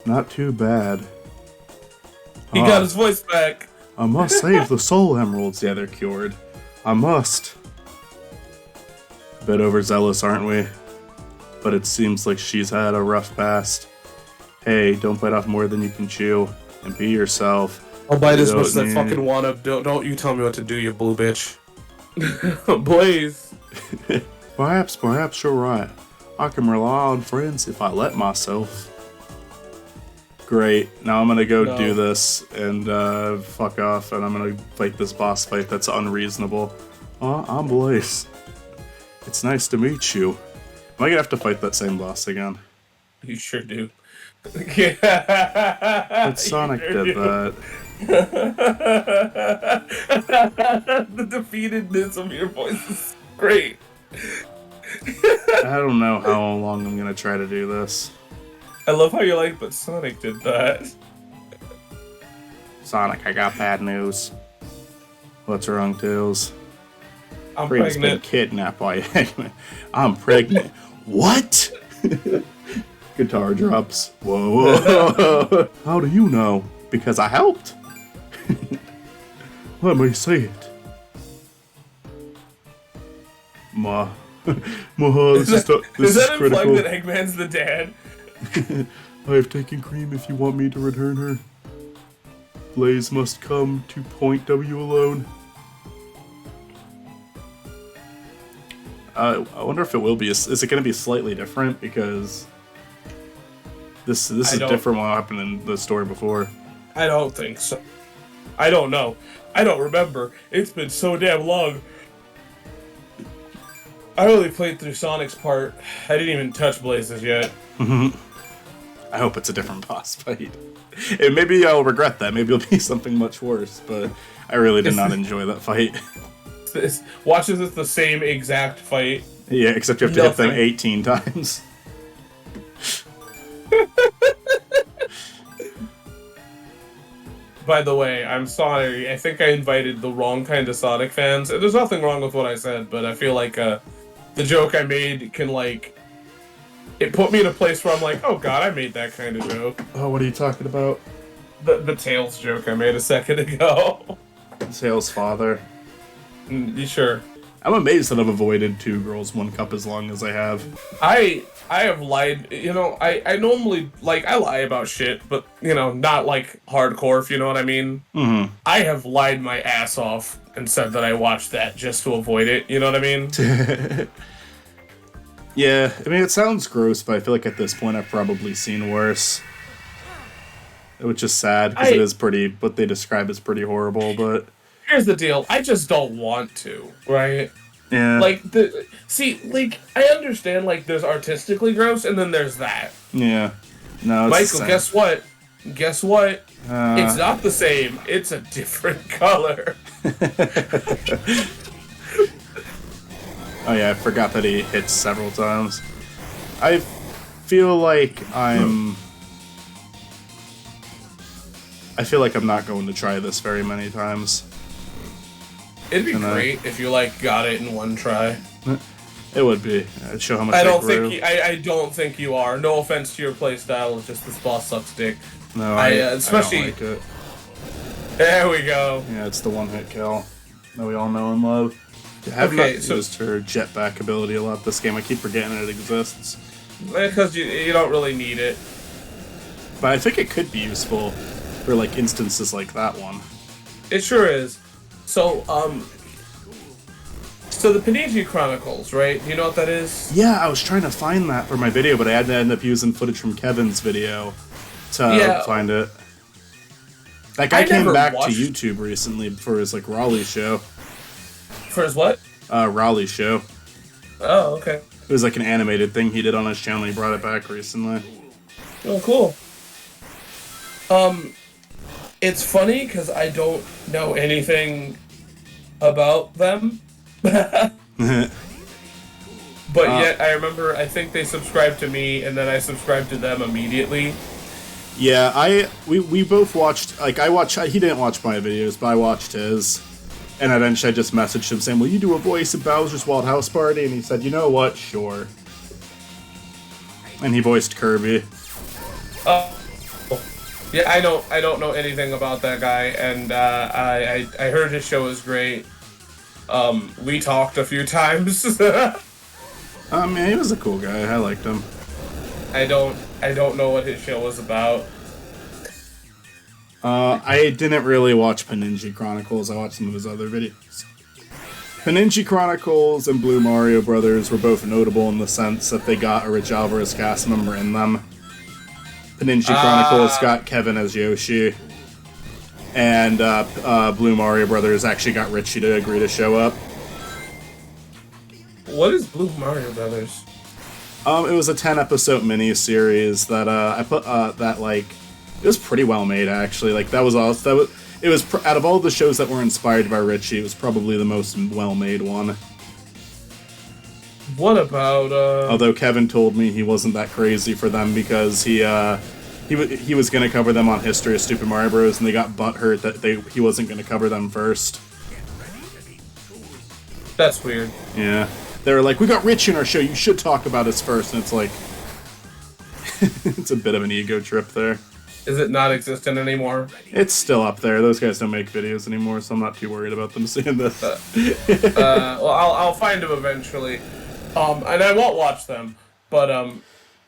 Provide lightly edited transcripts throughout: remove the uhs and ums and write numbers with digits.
Not too bad. He got his voice back. I must save the soul emeralds. Yeah, they're cured. I must. A bit overzealous, aren't we? But it seems like she's had a rough past. Hey, don't bite off more than you can chew, and be yourself. I'll bite as much as I fucking want to. Don't you tell me what to do, you blue bitch. Blaze. Perhaps you're right. I can rely on friends if I let myself. Great, now I'm gonna go do this and fuck off, and I'm gonna fight this boss fight that's unreasonable. I'm Blaze. It's nice to meet you. Am I gonna have to fight that same boss again? You sure do. But Sonic did that. The defeatedness of your voice is great. I don't know how long I'm gonna try to do this. I love how you're like, but Sonic did that. Sonic, I got bad news. What's wrong, Tails? I'm Frida's pregnant. been kidnapped by I'm pregnant. What? Guitar drops. Whoa. How do you know? Because I helped. Let me see it. This is Does that imply critical. that Eggman's the dad? I have taken Cream if you want me to return her. Blaze must come to Point W alone. I wonder if it will be. Is it going to be slightly different? Because this is different what happened in the story before. I don't think so. I don't know. I don't remember. It's been so damn long. I only played through Sonic's part. I didn't even touch Blaze's yet. I hope it's a different boss fight. And maybe I'll regret that. Maybe it'll be something much worse. But I really did not enjoy that fight. Watch as it's the same exact fight. Yeah, except you have to hit them 18 times. By the way, I'm sorry. I think I invited the wrong kind of Sonic fans. And there's nothing wrong with what I said, but I feel like the joke I made can, like... It put me in a place where I'm like, oh god, I made that kind of joke. Oh, what are you talking about? The Tails joke I made a second ago. Tails' father. You sure? I'm amazed that I've avoided 2 Girls, 1 Cup as long as I have. I have lied, you know, I normally, like, I lie about shit, but, you know, not, like, hardcore, if you know what I mean. Mm-hmm. I have lied my ass off and said that I watched that just to avoid it, you know what I mean? Yeah, I mean, it sounds gross, but I feel like at this point I've probably seen worse. Which is sad, because it is pretty, what they describe as pretty horrible, but... Here's the deal, I just don't want to, right? Yeah. Like, I understand, like, there's artistically gross, and then there's that. Yeah. No, it's Michael, guess what? Guess what? Uh, It's not the same, it's a different color. Oh yeah, I forgot that he hits several times. I feel like I'm not going to try this very many times. It'd be great if you, like, got it in one try. It would be. I'd show how much I don't grew. think I don't think you are. No offense to your playstyle, it's just this boss sucks dick. No, especially. I don't like it. There we go. Yeah, it's the one-hit kill that we all know and love. I have not used her jetpack ability a lot this game. I keep forgetting it exists. Because you don't really need it. But I think it could be useful for, like, instances like that one. It sure is. So, so the Panigi Chronicles, right? Do you know what that is? Yeah, I was trying to find that for my video, but I had to end up using footage from Kevin's video to find it. That guy came back to YouTube recently for his, like, Raleigh show. For his what? Raleigh show. Oh, okay. It was like an animated thing he did on his channel. He brought it back recently. Oh, cool. It's funny because I don't know anything about them. But yet, I remember, I think they subscribed to me, and then I subscribed to them immediately. Yeah, we both watched, like, he didn't watch my videos, but I watched his. And eventually I just messaged him saying, will you do a voice of Bowser's Wild House Party? And he said, you know what, sure. And he voiced Kirby. Yeah, I don't know anything about that guy, and I heard his show is great. We talked a few times. Yeah, he was a cool guy. I liked him. I don't know what his show was about. I didn't really watch Paninji Chronicles. I watched some of his other videos. Paninji Chronicles and Blue Mario Brothers were both notable in the sense that they got a Rich Alvarez cast member in them. Paninji Chronicles got Kevin as Yoshi, and Blue Mario Brothers actually got Richie to agree to show up. What is Blue Mario Brothers? It was a 10-episode mini-series that I put that like it was pretty well made actually. Like that was all it was out of all the shows that were inspired by Richie, it was probably the most well made one. What about Although Kevin told me he wasn't that crazy for them because he was gonna cover them on History of Super Mario Bros. And they got butthurt that he wasn't gonna cover them first. That's weird. Yeah. They were like, we got Rich in our show, you should talk about us first. And it's like, it's a bit of an ego trip there. Is it not existent anymore? It's still up there. Those guys don't make videos anymore, so I'm not too worried about them seeing this. Well, I'll find them eventually. And I won't watch them, but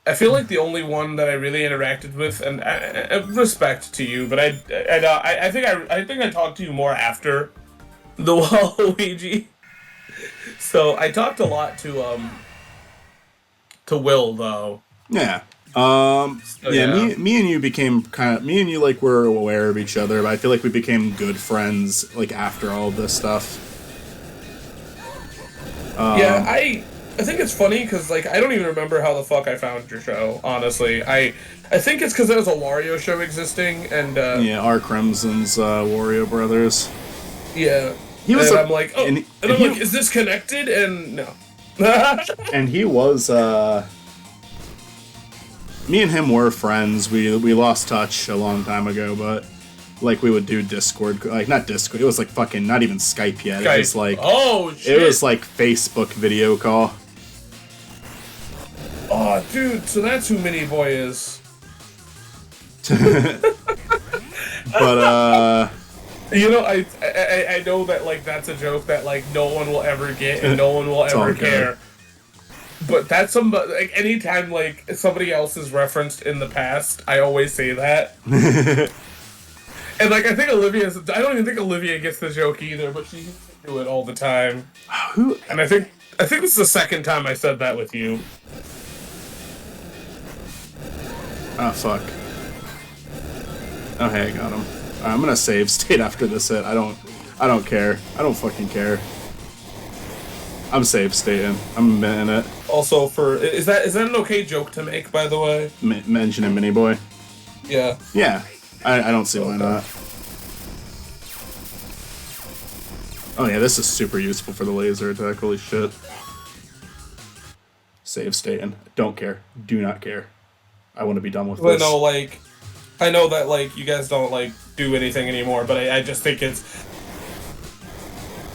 I feel like the only one that I really interacted with, and respect to you, but I think I talked to you more after the Waluigi. So I talked a lot to Will though. Yeah. Yeah. Me and you became me and you like were aware of each other, but I feel like we became good friends like after all of this stuff. Yeah, I think it's funny because like I don't even remember how the fuck I found your show. Honestly, I think it's because there was a Wario show existing, and yeah, R. Crimson's Wario Brothers. Yeah, He was. I'm like, oh, and I'm like, is this connected? And no. And he was. Me and him were friends. We lost touch a long time ago, but like we would do Discord, like not Discord. It was like fucking not even Skype yet. Skype. It was like shit. It was like Facebook video call. Oh, dude, so that's who Mini Boy is. But you know, I know that like that's a joke that like no one will ever get and no one will ever care. But that's like anytime like somebody else is referenced in the past, I always say that. And like I think I don't even think Olivia gets the joke either, but she used to do it all the time. And I think this is the second time I said that with you. oh fuck. Oh hey, I got him. I'm gonna save state after this hit. I don't care. I don't fucking care. I'm save stating. I'm in it. Also, is that an okay joke to make, by the way? Mentioning Mini Boy. Yeah. Yeah. I don't see why not. Oh yeah, this is super useful for the laser attack. Holy shit. Save stating. Don't care. Do not care. I want to be done with this. I know that like you guys don't like do anything anymore, but I just think it's.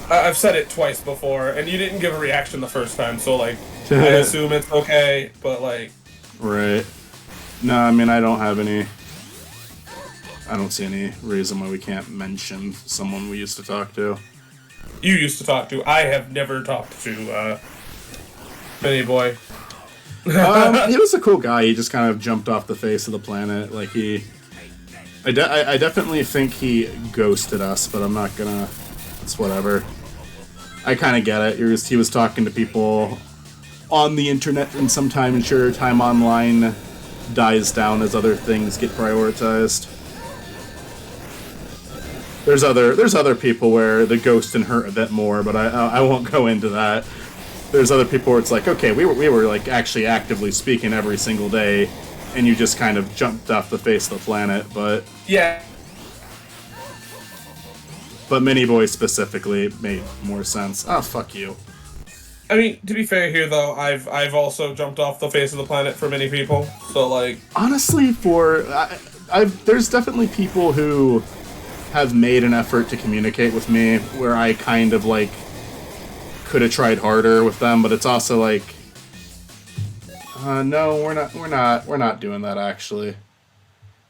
I've said it twice before, and you didn't give a reaction the first time, so like I assume it's okay, but like. Right. No, I mean I don't see any reason why we can't mention someone we used to talk to. You used to talk to. I have never talked to Mini Boy. He was a cool guy. He just kind of jumped off the face of the planet. Like I definitely think he ghosted us, but I'm not gonna. It's whatever. I kind of get it. He was talking to people on the internet, and sometimes sure, time online dies down as other things get prioritized. There's other people where the ghosting hurt a bit more, but I won't go into that. There's other people where it's like, okay, we were like actually actively speaking every single day, and you just kind of jumped off the face of the planet. But yeah. But Mini Boy specifically made more sense. Oh, fuck you. I mean, to be fair here though, I've also jumped off the face of the planet for many people. So like, honestly, there's definitely people who have made an effort to communicate with me where I kind of like could have tried harder with them, but it's also like, no, we're not doing that actually.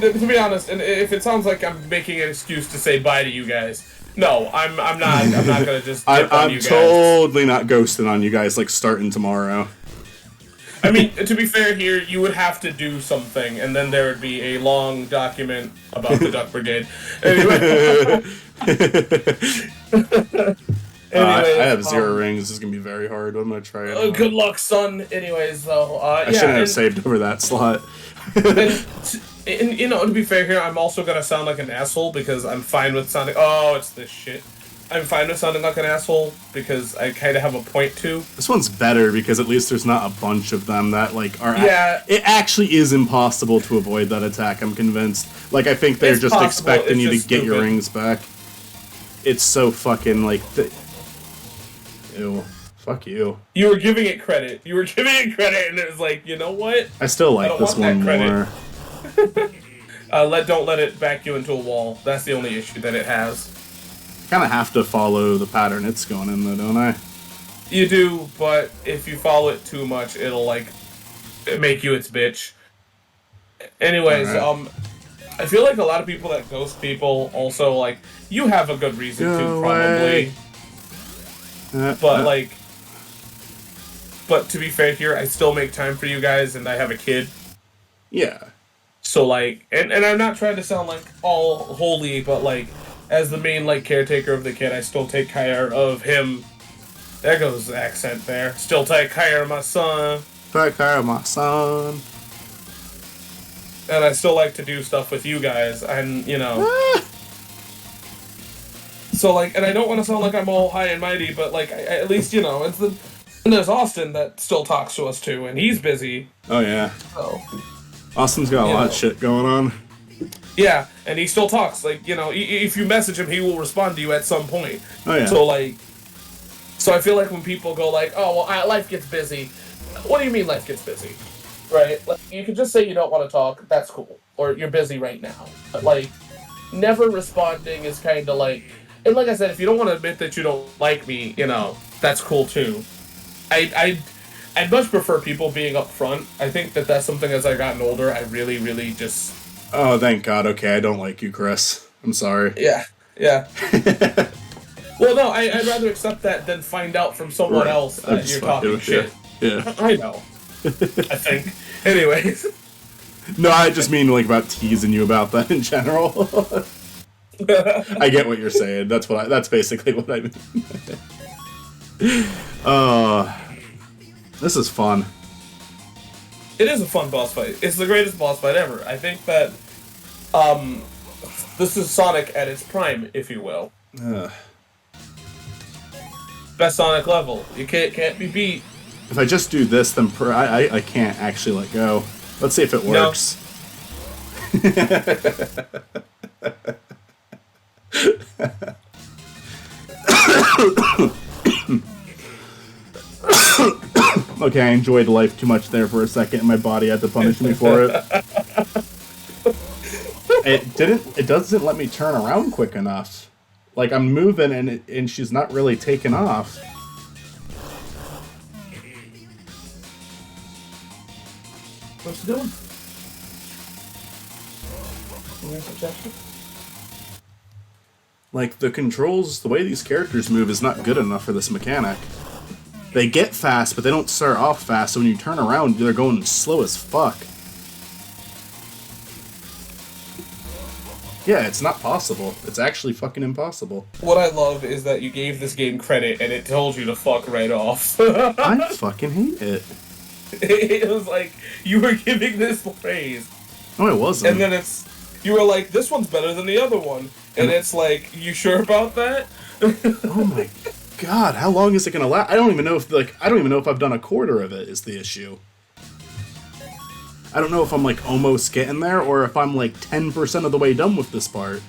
to be honest, and if it sounds like I'm making an excuse to say bye to you guys, no, I'm not. I'm not gonna just dip on you I'm guys. totally not ghosting on you guys, like, starting tomorrow. I mean, to be fair here, you would have to do something, and then there would be a long document about the Duck Brigade. Anyway. I have 0 rings. This is going to be very hard. I'm going to try it. Good luck, son. Anyways, though. I shouldn't have saved over that slot. and, you know, to be fair here, I'm also going to sound like an asshole because I'm fine with sounding... Oh, it's this shit. I'm fine with sounding like an asshole because I kind of have a point to. This one's better because at least there's not a bunch of them that, like, are... Yeah. It actually is impossible to avoid that attack, I'm convinced. Like, I think they're just possible. expecting It's you to just get your stupid. rings back. It's so fucking, like... Ew. Fuck you. You were giving it credit. And it was like, you know what? I still I like don't this want one that more. Don't let it back you into a wall. That's the only issue that it has. Kind of have to follow the pattern it's going in, though, don't I? You do, but if you follow it too much, it'll, like, make you its bitch. Anyways, Alright. I feel like a lot of people that ghost people also, like, you have a good reason to, Go probably. away. But, but to be fair here, I still make time for you guys, and I have a kid. Yeah. So, like, and I'm not trying to sound, like, all holy, but, like, as the main, like, caretaker of the kid, I still take care of him. There goes the accent there. Still take care of my son. Take care of my son. And I still like to do stuff with you guys, and, you know. So, like, and I don't want to sound like I'm all high and mighty, but, like, at least, you know, and there's Austin that still talks to us, too, and he's busy. Oh, yeah. So, Austin's got a lot of shit going on. yeah, and he still talks. Like, you know, if you message him, he will respond to you at some point. Oh, yeah. So, like, so I feel like when people go like, oh, well, life gets busy. What do you mean life gets busy? Right? Like, you can just say you don't want to talk. That's cool. Or you're busy right now. But, like, never responding is kind of like... And like I said, if you don't want to admit that you don't like me, you know, that's cool, too. I'd much prefer people being upfront. I think that that's something as I've gotten older, I really, really just... Oh, thank God. Okay, I don't like you, Chris. I'm sorry. Yeah. Well, no, I'd rather accept that than find out from someone Right. else I'm that just you're fucking talking with you. shit. Yeah. I know. I think. Anyways. No, I just mean, like, about teasing you about that in general. I get what you're saying. That's basically what I mean. This is fun. It is a fun boss fight. It's the greatest boss fight ever. I think that, this is Sonic at its prime, if you will. Best Sonic level. You can't be beat. If I just do this, then I can't actually let go. Let's see if it works. Okay, I enjoyed life too much there for a second, and my body had to punish me for it. It doesn't let me turn around quick enough. Like, I'm moving, and she's not really taking off. What's she doing? Any suggestion? Like, the controls, the way these characters move is not good enough for this mechanic. They get fast, but they don't start off fast, so when you turn around, they're going slow as fuck. Yeah, it's not possible. It's actually fucking impossible. What I love is that you gave this game credit and it told you to fuck right off. I fucking hate it. It was like, you were giving this praise. No, it wasn't. And then you were like, this one's better than the other one. And it's like, you sure about that? Oh my God, how long is it gonna last? I don't even know if I've done a quarter of it is the issue. I don't know if I'm, like, almost getting there, or if I'm, like, 10% of the way done with this part.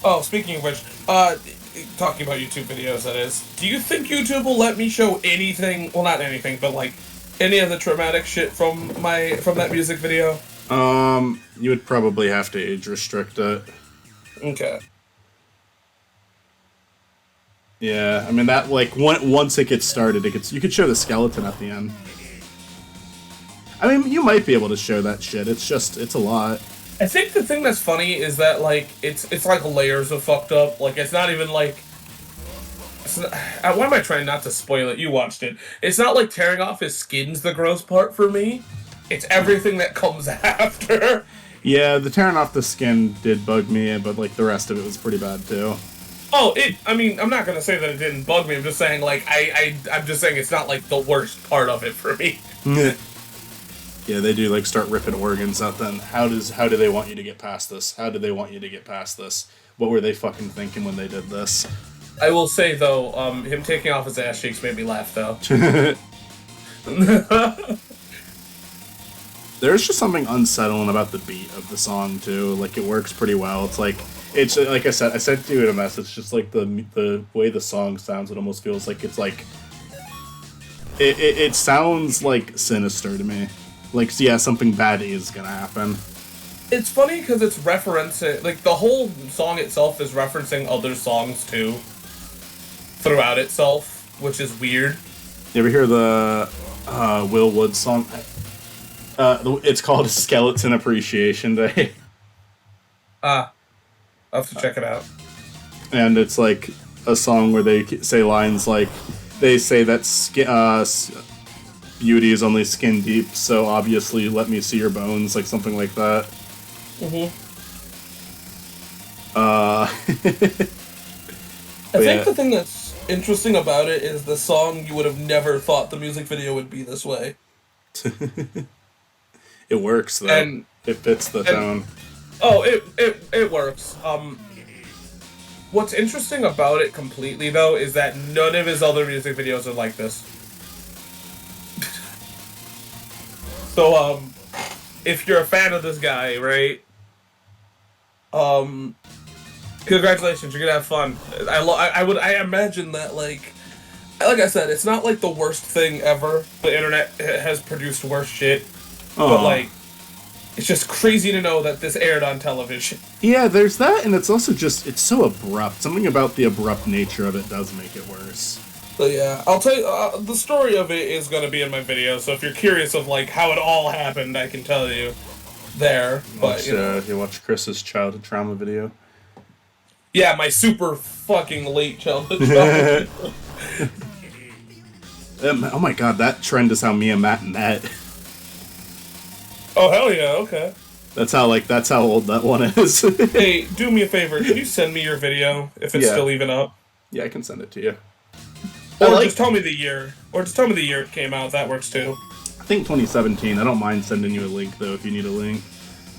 Oh, speaking of which, talking about YouTube videos, that is, do you think YouTube will let me show anything, well, not anything, but, like, any of the traumatic shit from that music video? You would probably have to age restrict it. Okay. Yeah, I mean, that, like, once it gets started, you could show the skeleton at the end. I mean, you might be able to show that shit, it's a lot. I think the thing that's funny is that like it's like layers of fucked up. Like it's not even like. Why am I trying not to spoil it? You watched it. It's not like tearing off his skin's the gross part for me. It's everything that comes after. Yeah, the tearing off the skin did bug me, but like the rest of it was pretty bad too. Oh, I mean, I'm not gonna say that it didn't bug me. I'm just saying, like, I'm just saying it's not like the worst part of it for me. Yeah, they do like start ripping organs out. Then how do they want you to get past this? How do they want you to get past this? What were they fucking thinking when they did this? I will say though, him taking off his ass cheeks made me laugh though. There's just something unsettling about the beat of the song too. Like it works pretty well. It's like I said. I sent you a message. Just like the way the song sounds, it almost feels like it's like it sounds like sinister to me. Like yeah, something bad is gonna happen. It's funny because it's referencing, like, the whole song itself is referencing other songs too throughout itself, which is weird. You ever hear the Will Wood song? It's called Skeleton Appreciation Day. I'll have to check it out. And it's like a song where they say lines like, they say that beauty is only skin deep, so obviously let me see your bones, like something like that. Mm-hmm. I think the thing that's interesting about it is the song, you would have never thought the music video would be this way. It works though. And it fits the tone. Oh, it works. What's interesting about it completely though is that none of his other music videos are like this. So if you're a fan of this guy, right? Congratulations, you're gonna have fun. I imagine that like I said, it's not like the worst thing ever. The internet has produced worse shit. But like, it's just crazy to know that this aired on television. Yeah, there's that, and it's also just, it's so abrupt. Something about the abrupt nature of it does make it worse. So yeah, I'll tell you, the story of it is going to be in my video, so if you're curious of like how it all happened, I can tell you there. But you watch Chris's childhood trauma video? Yeah, my super fucking late childhood trauma. Oh my god, that trend is how me and Matt met. Oh hell yeah, okay. That's how old that one is. Hey, do me a favor, can you send me your video if it's still even up? Yeah, I can send it to you. Or just tell me the year. Or just tell me the year it came out, that works too. I think 2017. I don't mind sending you a link though if you need a link.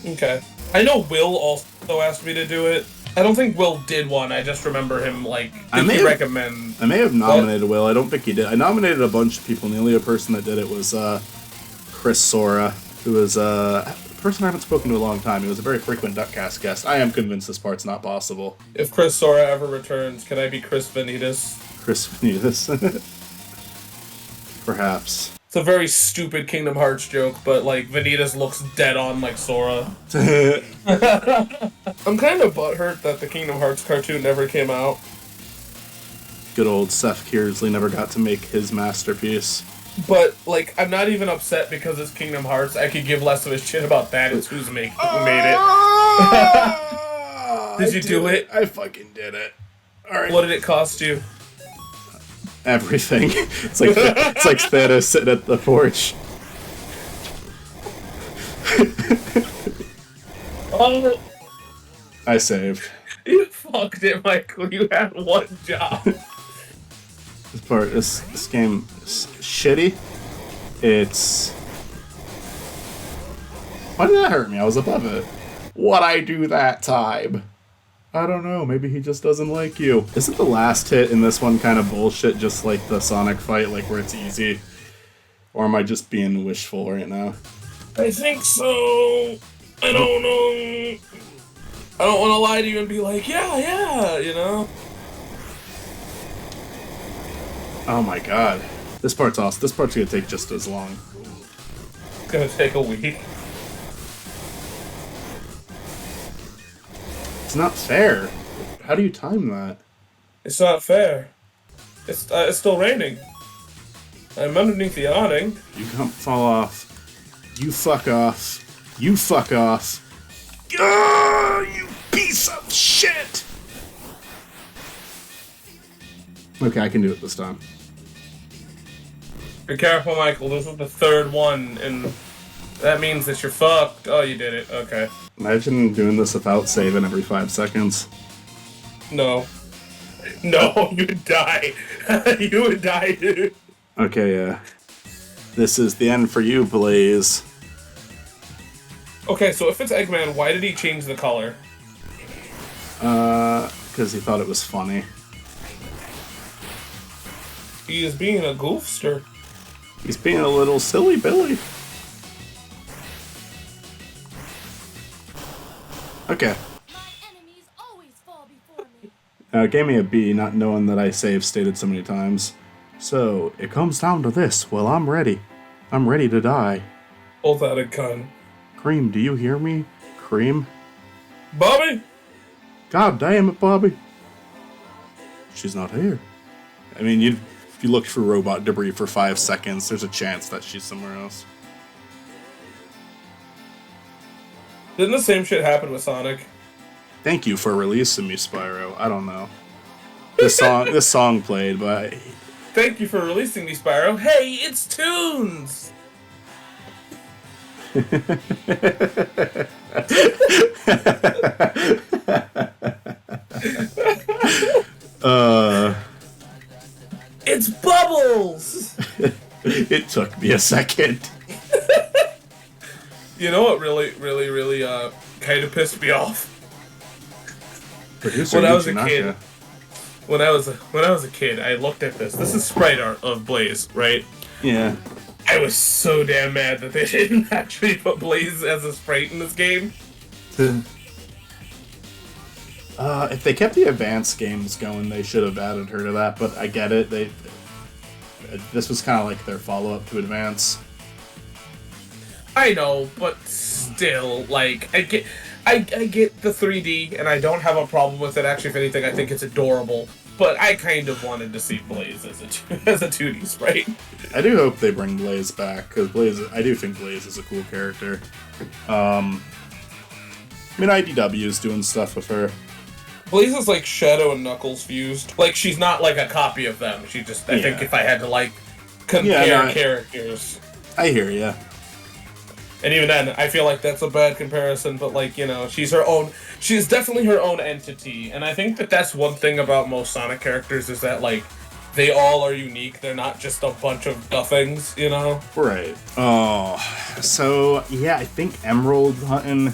Okay. I know Will also asked me to do it. I don't think Will did one, I just remember him like recommend. I may have nominated Will, I don't think he did. I nominated a bunch of people and the only other person that did it was Chris Sora, who was a person I haven't spoken to in a long time. He was a very frequent Duckcast guest. I am convinced this part's not possible. If Chris Sora ever returns, can I be Chris Vanitas? Chris Vanitas. Perhaps. It's a very stupid Kingdom Hearts joke, but like Vanitas looks dead on like Sora. I'm kind of butthurt that the Kingdom Hearts cartoon never came out. Good old Seth Kearsley never got to make his masterpiece. But like, I'm not even upset because it's Kingdom Hearts. I could give less of a shit about that. It's who made it. Did you do it? I fucking did it. All right. What did it cost you? Everything. It's like Thanos sitting at the porch. Oh, I saved. you fucked it, Michael. You had one job. This game is shitty. It's... Why did that hurt me? I was above it. What'd I do that time? I don't know, maybe he just doesn't like you. Isn't the last hit in this one kind of bullshit, just like the Sonic fight, like where it's easy? Or am I just being wishful right now? I think so. I don't know. I don't want to lie to you and be like, yeah, you know? Oh my god. This part's awesome. This part's gonna take just as long. It's gonna take a week. It's not fair. How do you time that? It's not fair. It's still raining. I'm underneath the awning. You can't fall off. You fuck off. You fuck off. You piece of shit! Okay, I can do it this time. Be careful, Michael. This is the third one, and that means that you're fucked. Oh, you did it. Okay. Imagine doing this without saving every 5 seconds. No. No, you would die. You would die, dude. Okay, yeah. This is the end for you, Blaze. Okay, so if it's Eggman, why did he change the color? Because he thought it was funny. He is being a goofster. He's being a little silly Billy. Okay. Gave me a B, not knowing that I save stated so many times. So, it comes down to this. Well, I'm ready. I'm ready to die. Hold out a gun. Cream, do you hear me? Cream? Bobby? God damn it, Bobby. She's not here. I mean, if you look for robot debris for 5 seconds, there's a chance that she's somewhere else. Didn't the same shit happen with Sonic? Thank you for releasing me, Spyro. I don't know. This song played, but Thank you for releasing me, Spyro. Hey, it's Tunes! It's Bubbles! It took me a second. You know what really kind of pissed me off? Producer When I was a Yuji kid, Naka. when I was a kid, I looked at this. This is sprite art of Blaze, right? Yeah. I was so damn mad that they didn't actually put Blaze as a sprite in this game. If they kept the advanced games going, they should have added her to that. But I get it. This was kind of like their follow-up to Advance. I know, but still, like, I get the 3D, and I don't have a problem with it. Actually, if anything, I think it's adorable. But I kind of wanted to see Blaze as a 2D sprite. I do hope they bring Blaze back, because I do think Blaze is a cool character. I mean, IDW is doing stuff with her. Blaze is like Shadow and Knuckles fused. Like, she's not like a copy of them. She just, I think if I had to, like, compare characters. I hear ya. And even then, I feel like that's a bad comparison, but, like, you know, she's definitely her own entity. And I think that that's one thing about most Sonic characters is that, like, they all are unique. They're not just a bunch of nothings, you know? Right. Oh, so, yeah, I think Emerald hunting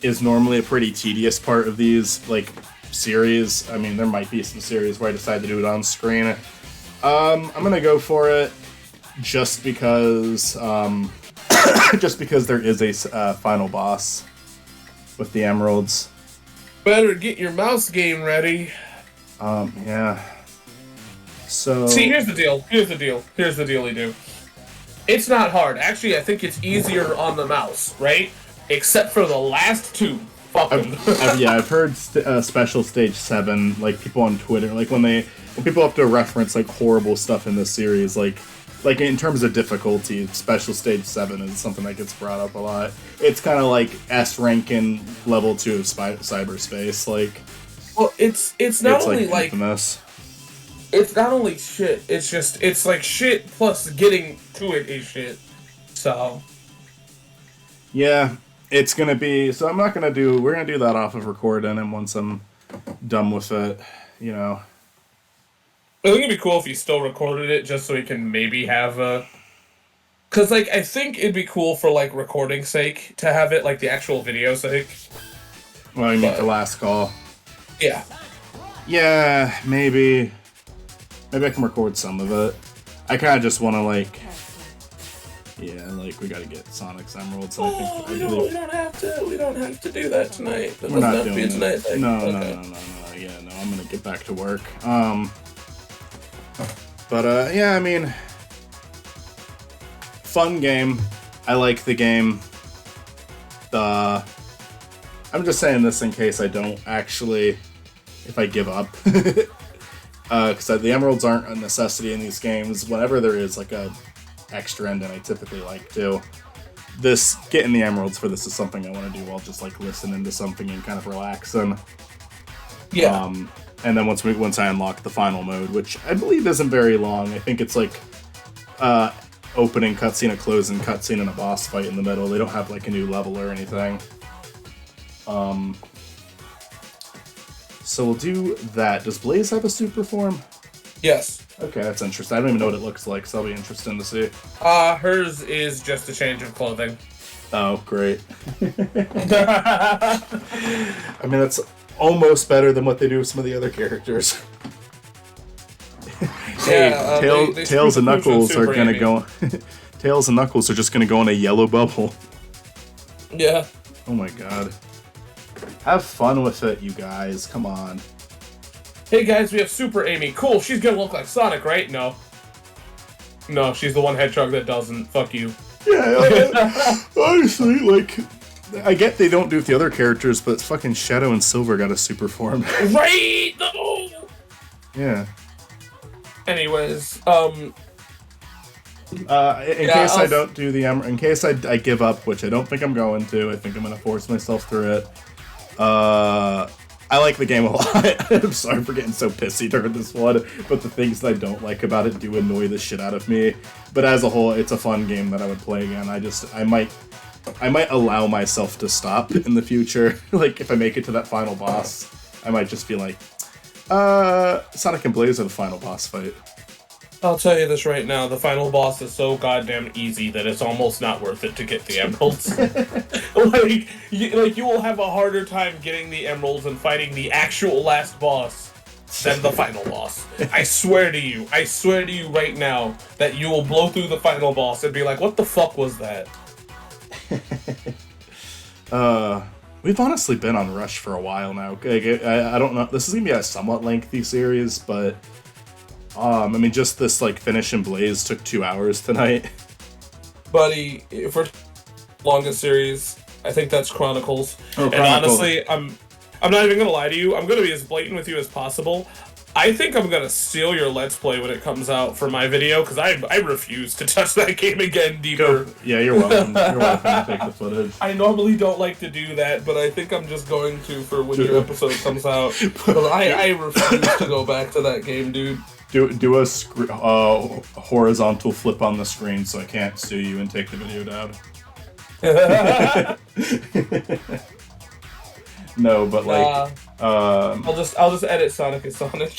is normally a pretty tedious part of these, like, series. I mean, there might be some series where I decide to do it on screen. I'm gonna go for it just because, there is a final boss with the emeralds. Better get your mouse game ready. Yeah. So... See, here's the deal. Here's the deal you do. It's not hard. Actually, I think it's easier on the mouse, right? Except for the last two. Fuck them. I've heard Special Stage 7, like, people on Twitter, like, when people have to reference, like, horrible stuff in this series, like in terms of difficulty, Special Stage 7 is something that gets brought up a lot. It's kind of like S rank in level 2 of cyberspace, like... Well, it's not only, like... infamous. It's not only shit, it's like shit plus getting to it is shit. So... Yeah, it's gonna be... So we're gonna do that off of recording, and once I'm done with it, you know... I think it'd be cool if you still recorded it, just so we can maybe have a... Because, like, I think it'd be cool for, like, recording sake to have it, like, the actual video sake. Well, you mean the last call? Yeah. Yeah, maybe I can record some of it. I kind of just want to, like... Yeah, like, we gotta get Sonic's Emeralds. And We don't have to do that tonight. That we're not doesn't have to be a doing tonight it. thing. No, Okay. no. Yeah, no, I'm gonna get back to work. But, yeah, I mean... Fun game. I like the game. I'm just saying this in case I don't actually... If I give up. Because the Emeralds aren't a necessity in these games. Whenever there is, like, a extra ending, I typically like to. this getting the emeralds for this is something I want to do while just like listening to something and kind of relaxing. Yeah. And then once I unlock the final mode, which I believe isn't very long, I think it's like opening cutscene, a closing cutscene, and a boss fight in the middle. They don't have like a new level or anything. So we'll do that. Does Blaze have a super form? Yes. Okay, that's interesting. I don't even know what it looks like, so that'll be interesting to see. Hers is just a change of clothing. Oh, great. I mean, that's almost better than what they do with some of the other characters. Hey, they Tails and Knuckles are gonna Amy. go. Tails and Knuckles are just gonna go in a yellow bubble. Yeah. Oh my god. Have fun with it, you guys. Come on. Hey guys, we have Super Amy. Cool, she's gonna look like Sonic, right? No. No, she's the one hedgehog that doesn't. Fuck you. Yeah, honestly, like, I get they don't do it with the other characters, but fucking Shadow and Silver got a super form. Right! No! Yeah. Anyways, In case I don't do the in case I give up, which I don't think I'm going to, I think I'm gonna force myself through it. I like the game a lot. I'm sorry for getting so pissy during this one, but the things that I don't like about it do annoy the shit out of me. But as a whole, it's a fun game that I would play again. I might allow myself to stop in the future. Like, if I make it to that final boss, I might just be like, Sonic and Blaze are the final boss fight. I'll tell you this right now, the final boss is so goddamn easy that it's almost not worth it to get the emeralds. You will have a harder time getting the emeralds and fighting the actual last boss than the final boss. I swear to you right now that you will blow through the final boss and be like, what the fuck was that? We've honestly been on Rush for a while now. I don't know, this is gonna be a somewhat lengthy series, but I mean, just this, like, finish in Blaze took 2 hours tonight. Buddy, for longest series, I think that's Chronicles. Oh, and honestly, I'm not even gonna lie to you. I'm gonna be as blatant with you as possible. I think I'm gonna steal your Let's Play when it comes out for my video, because I refuse to touch that game again deeper. Yeah, you're welcome. You're welcome to take the footage. I normally don't like to do that, but I think I'm just going to for when your episode comes out. But I refuse to go back to that game, dude. Do a horizontal flip on the screen so I can't sue you and take the video down. No, but like, I'll just edit Sonic as Sonic.